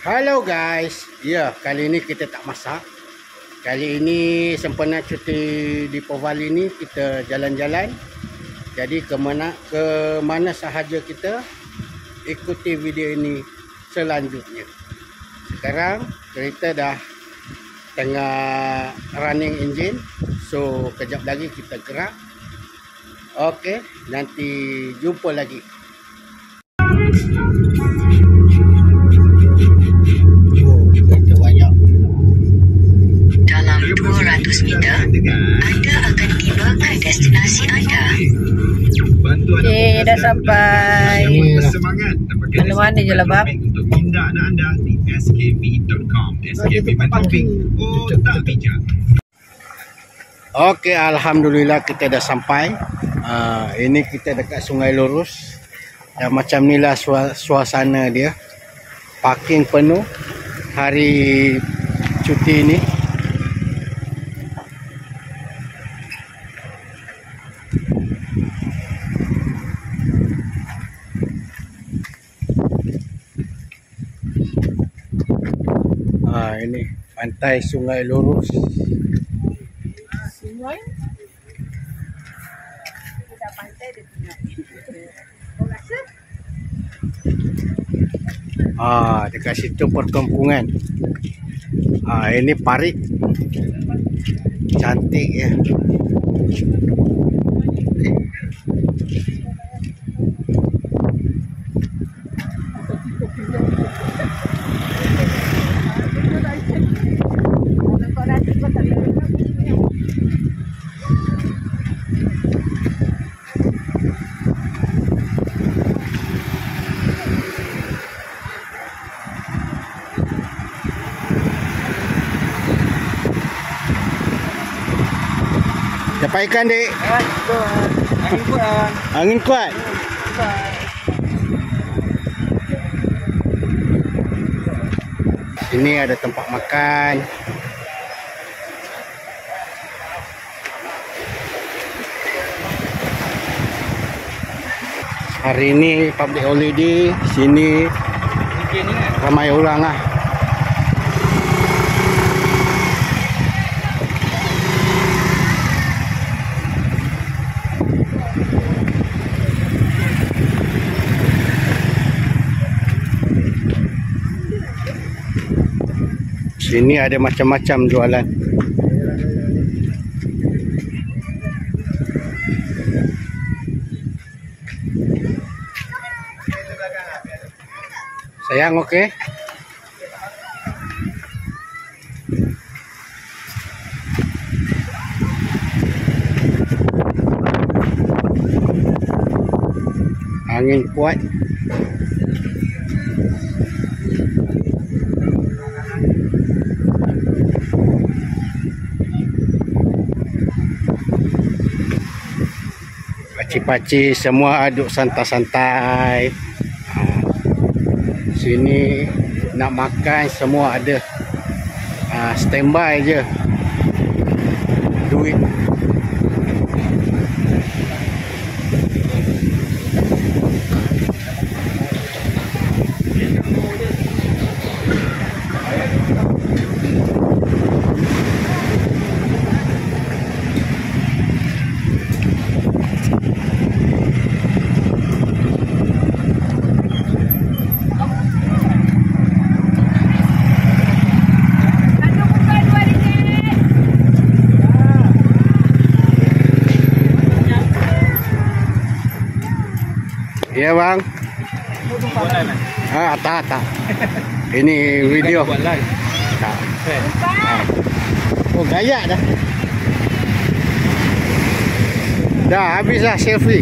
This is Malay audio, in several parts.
Halo guys, ya kali ini kita tak masak. Kali ini sempena cuti di Povali ini kita jalan-jalan. Jadi ke mana sahaja kita ikuti video ini selanjutnya. Sekarang kita dah tengah running engine, so kejap lagi kita gerak. Okey, nanti jumpa lagi. Dalam 200 meter, anda akan tiba ke destinasi anda. Okey, dah sampai. Mana-mana je lah, Bab. Untuk minda anak anda di skv.com. SKV Banting. Oh, tak bijak. Okey, alhamdulillah kita dah sampai. Ini kita dekat Sungai Lurus. Dan macam inilah suasana dia. Parking penuh hari cuti ini. Ini pantai Sungai Lurus. Sungai? Kita pantai dia tinggal. Dekat situ perkampungan. Ini parit. Cantik ya. Dapat ikan, Dik? Angin kuat. Angin kuat? Sini ada tempat makan. Hari ini public holiday. Sini ramai orang lah. Sini ada macam-macam jualan. Sayang, okey? Angin kuat. Pakcik-pakcik semua duduk santai-santai. Sini nak makan semua ada. Standby je. Duit. Ya bang. Tak. Ini video. Tak. Oh gaya dah. Dah habis lah selfie.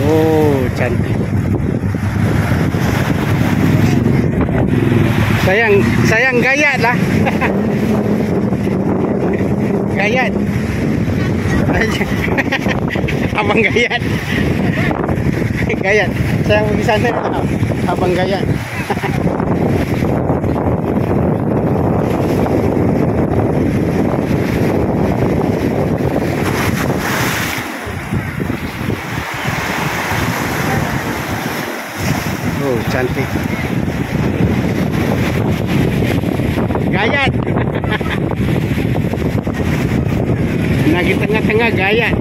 Oh cantik. Sayang gayat lah. Gayat. Abang gayat. Gayat. Saya pergi sana. Abang gayat. Oh, cantik. Gayat. Lagi tengah-tengah gayat.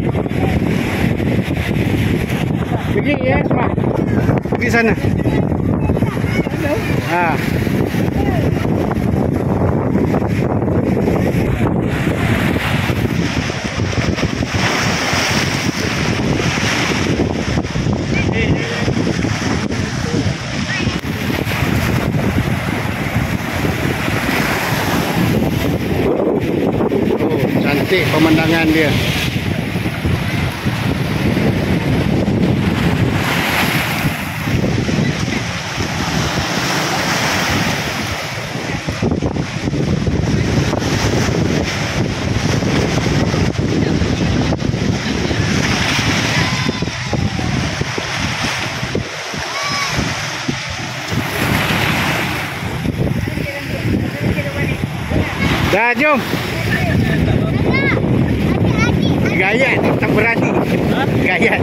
Pergi ya, semua. Pergi sana. Ha. Cantik pemandangan dia. Dah, jom. Gayat, tak berani. Gayat.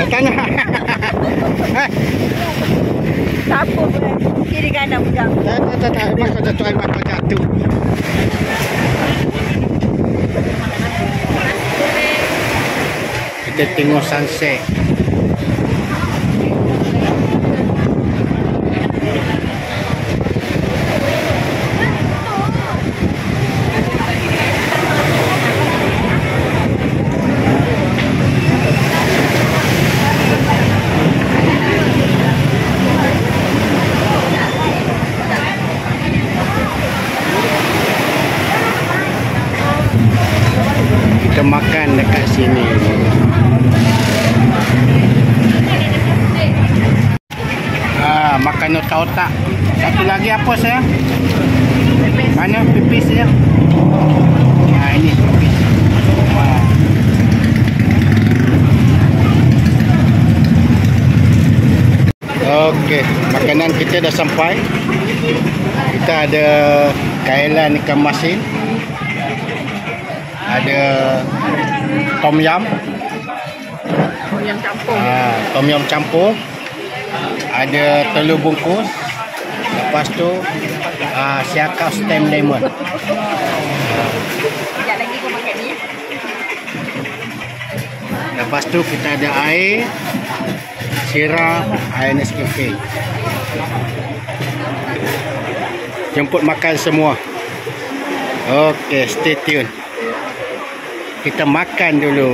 Tanya. Siapa kiri kanan pegang? Tak. Mak kau jatuh, mak kau jatuh. Kita tengok sunset. Kita makan dekat sini. Makan otak-otak. Satu lagi apa saya? Mana pipis dia? Ini pipis. Okey, makanan kita dah sampai. Kita ada kailan ikan masin. Ada tom yum campur. Tom yum campur. Ada telur bungkus. Lepas tu siakap stem lemon. Sekejap lagi kau makan ni. Lepas tu kita ada air, sirap, air Nescafe. Jemput makan semua. Okey, stay tune. Kita makan dulu.